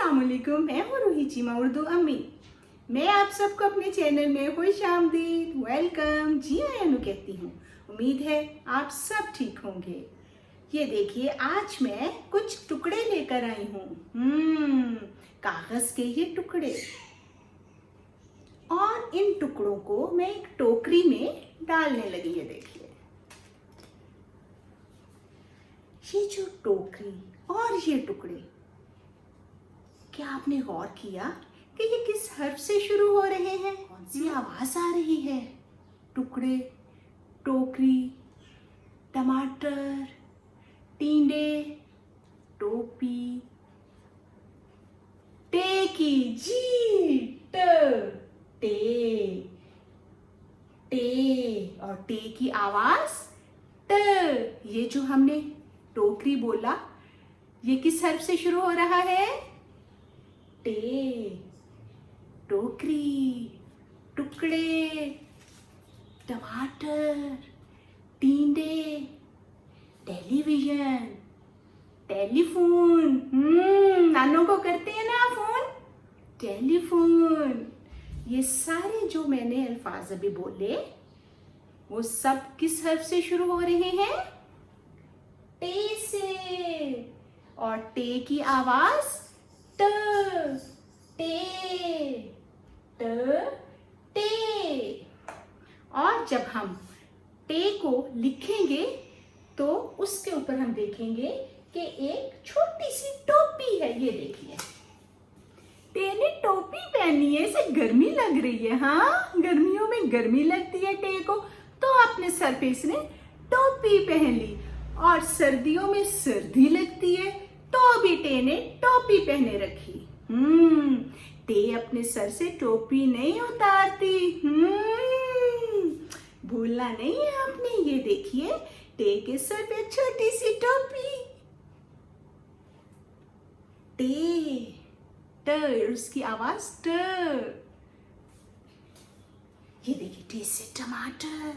अस्सलामुअलैकुम, मैं हूँ रूही चीमा उर्दू अम्मी। मैं आप सबको अपने चैनल में खुश आमदीद, वेलकम, जी आयानु कहती हूँ। उम्मीद है आप सब ठीक होंगे। ये देखिए, आज मैं कुछ टुकड़े लेकर आई हूँ। कागज के ये टुकड़े, और इन टुकड़ों को मैं एक टोकरी में डालने लगी। ये देखिए, ये जो टोकरी और ये टुकड़े, क्या आपने गौर किया कि ये किस हर्फ से शुरू हो रहे हैं? कौन सी आवाज आ रही है? टुकड़े, टोकरी, टमाटर, टींडे, टोपी, टे की जी, टे, टे और टे की आवाज ट। ये जो हमने टोकरी बोला, ये किस हर्फ से शुरू हो रहा है? टे, टोकरी, टुकड़े, टमाटर, टींडे, टेलीविजन, टेलीफोन। नानों को करते हैं ना फोन, टेलीफोन। ये सारे जो मैंने अल्फाज अभी बोले, वो सब किस हर्फ से शुरू हो रहे हैं? टे से। और टे की आवाज ट, टे, ट, टे। और जब हम टे को लिखेंगे तो उसके ऊपर हम देखेंगे कि एक छोटी सी टोपी है। ये देखिए, टे ने टोपी पहनी है, इसे गर्मी लग रही है। हाँ, गर्मियों में गर्मी लगती है टे को, तो अपने सर पे इसने टोपी पहन ली। और सर्दियों में सर्दी लगती है, तो भी टे ने टोपी पहने रखी। टे अपने सर से टोपी नहीं उतारती। भूलना नहीं है आपने। ये देखिए, टे के सर पे छोटी सी टोपी, टे, ट, उसकी आवाज ट। ये देखिए, टे से टमाटर।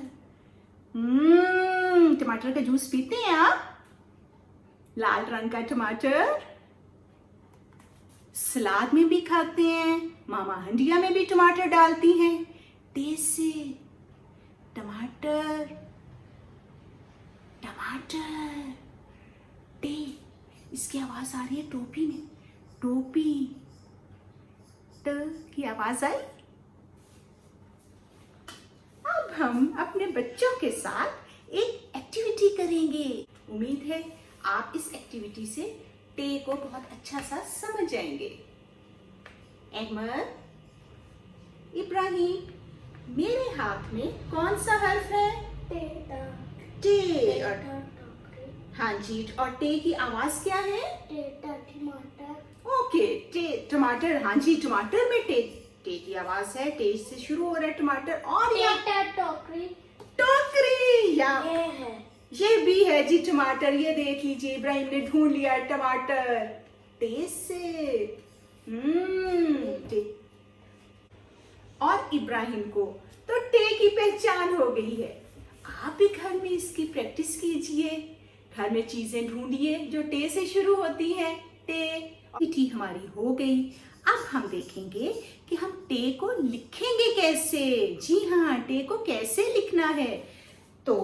टमाटर का जूस पीते हैं आप? लाल रंग का टमाटर सलाद में भी खाते हैं, मामा हंडिया में भी टमाटर डालती हैं। टे से टमाटर, टमाटर, टे। इसकी आवाज आ रही है टोपी में, टोपी, ट की आवाज आई। अब हम अपने बच्चों के साथ एक एक्टिविटी करेंगे। उम्मीद है आप इस एक्टिविटी से टे को बहुत अच्छा सा समझ जाएंगे। अहमद, इब्राहिम, मेरे हाथ में कौन सा हर्फ है? टे। और हाँ जी, और टे की आवाज क्या है? टमाटर। ओके, टे, टमाटर। हाँ जी, टमाटर में टे, टे की आवाज है। टे से शुरू हो रहा है टमाटर। और टोकरी, टोकरी, या ये है, ये भी है जी टमाटर। ये देख लीजिए, इब्राहिम ने ढूंढ लिया टमाटर टे से। टे। और इब्राहिम को तो टे की पहचान हो गई है। आप भी घर में इसकी प्रैक्टिस कीजिए। घर में चीजें ढूंढिए जो टे से शुरू होती हैं। टे हमारी हो गई। अब हम देखेंगे कि हम टे को लिखेंगे कैसे। जी हाँ, टे को कैसे लिखना है। तो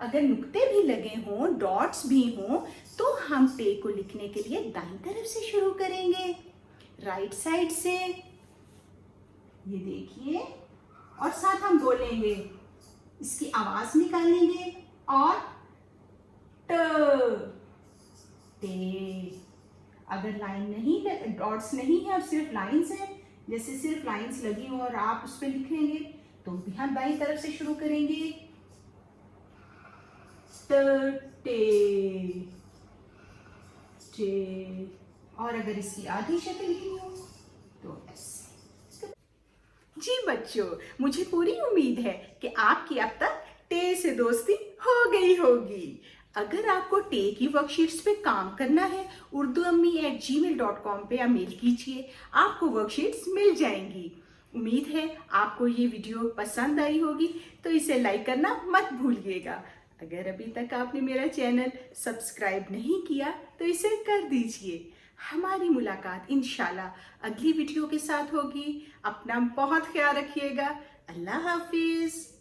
अगर नुक्ते भी लगे हों, डॉट्स भी हों, तो हम टे को लिखने के लिए दाईं तरफ से शुरू करेंगे, राइट साइड से। ये देखिए, और साथ हम बोलेंगे, इसकी आवाज निकालेंगे और ट, टे। अगर लाइन नहीं, डॉट्स नहीं है और सिर्फ लाइंस है, जैसे सिर्फ लाइंस लगी हो और आप उस पर लिखेंगे, तो भी हम दाईं तरफ से शुरू करेंगे, टे, टे। और अगर इसकी आधी शक्ल ही हो तो ऐसे। जी बच्चों, मुझे पूरी उम्मीद है कि आपकी अब तक टे से दोस्ती हो गई होगी। अगर आपको टे की वर्कशीट्स पे काम करना है, urduammi@gmail.com पे आप मेल कीजिए, आपको वर्कशीट्स मिल जाएंगी। उम्मीद है आपको ये वीडियो पसंद आई होगी, तो इसे लाइक करना मत भूलिएगा। अगर अभी तक आपने मेरा चैनल सब्सक्राइब नहीं किया तो इसे कर दीजिए। हमारी मुलाकात इंशाल्लाह अगली वीडियो के साथ होगी। अपना बहुत ख्याल रखिएगा। अल्लाह हाफिज।